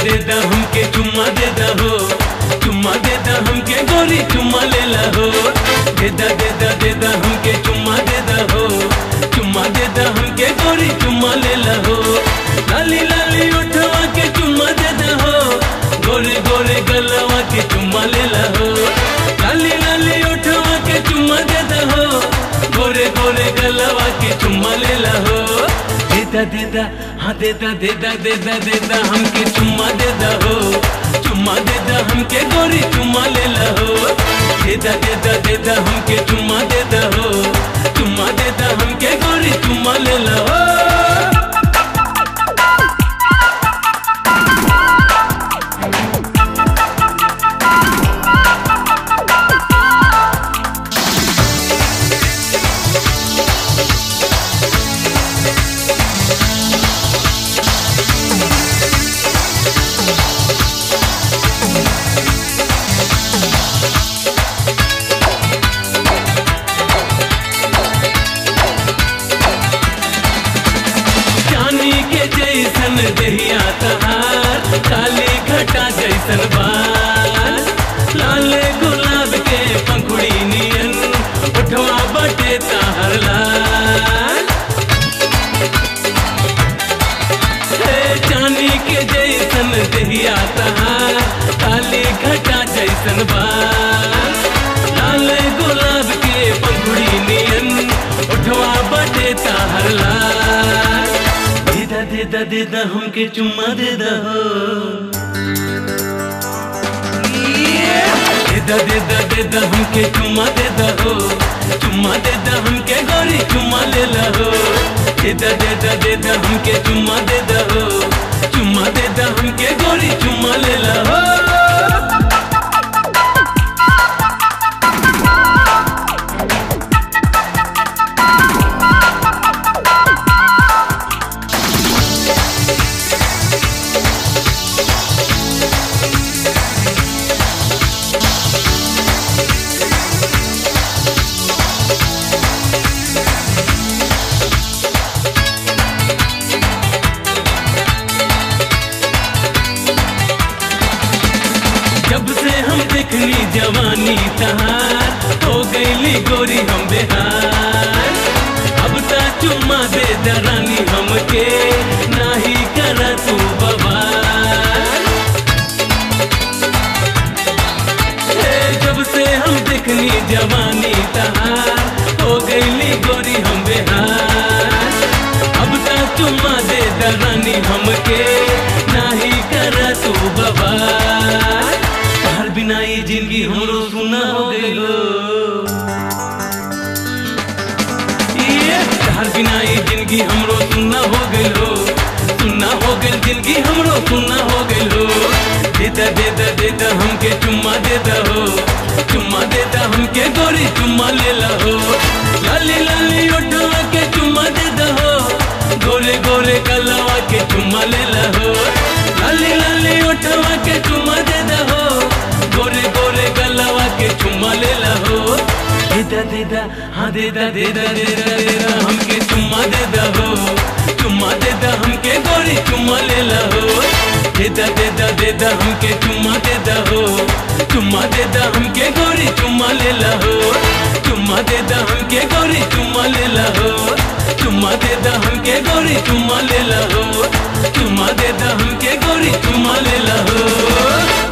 देदा हमके चुम्मा देदा हो, चुम्मा देदा हमके गोरी चुम्मा लेला हो। देदा हमके चुम्मा देदा हो, चुम्मा देदा हमके गोरी चुम्मा लेला हो। लाली लाली उठवा के चुम्मा देदा हो, गोरे गोरे गलवा के चुम्मा लेला हो। लाली लाली उठवा के चुम्मा देदा हो, गोरे गोरे गलवा के चुम्मा लेला हो। देदा हाँ देदा हमके चुम्मा देदा हो, चुम्मा देदा हमके गोरी चुम्मा लेला हो। देदा हमके चुम्मा देदा हो, चुम्मा देदा हमके गोरी चुम्मा लेला हो। जैसन दहिया तहार, काली घटा जैसन बाल, लाले गुलाब के पंखुड़ी नियन, उठवा बटे ताहर लाल। चांदी के जैसन दहिया तहार, काली घटा जैसन बाल, लाले गुलाब के पंखुड़ी नियन, उठवा बटे ताहर लाल। देदा हमके चुम्मा देदा हो, देदा हमके चुम्मा देदा हो, चुम्मा देदा हमके गोरी चुम्मा लेला हो। देदा हमके चुम्मा देदा हो, चुम्मा देदा हमके गोरी चुम्मा लेला हो। जब से हम देखनी जवानी तहार, हो गईली गोरी हम बेहार। अब ता चुम्मा दे रानी हमके, नाही करा तू बवाल। जब से हम देखनी जवानी तहार, हो गईली गोरी हम बेहार। अब ता चुम्मा दे रानी हमके, नाही करा तू बवाल। बिना ये जिंदगी हमरो सुना हो गइलो, तहर बिना ये जिंदगी हमरो सुना हो गइलो, सुना हो गइल जिंदगी हमरो सुना हो गइलो। देदा हमके चुम्मा देदा हो, चुम्मा देदा हमके गोरी चुम्मा लेला हो। लाली लाली उठवा के चुम्मा देदा हो, गोरे गोरे गलवा के चुम्मा लेला हो। लाली लाली उठवा के चुम्मा देदा हो, गोरे गोरे गलवा के चुम्मा लेला हो। देदा हाँ देदा हमके चुम्मा देदा हो, चुम्मा देदा हमके गोरी चुम्मा लेला हो। देदा हमके चुम्मा देदा हो, चुम्मा देदा हमके गोरी चुम्मा लेला हो। चुम्मा देदा हमके गोरी चुम्मा लेला हो, चुम्मा देदा हमके गोरी चुम्मा लेला हो। चुम्मा देदा हमके गोरी चुम्मा लेला हो।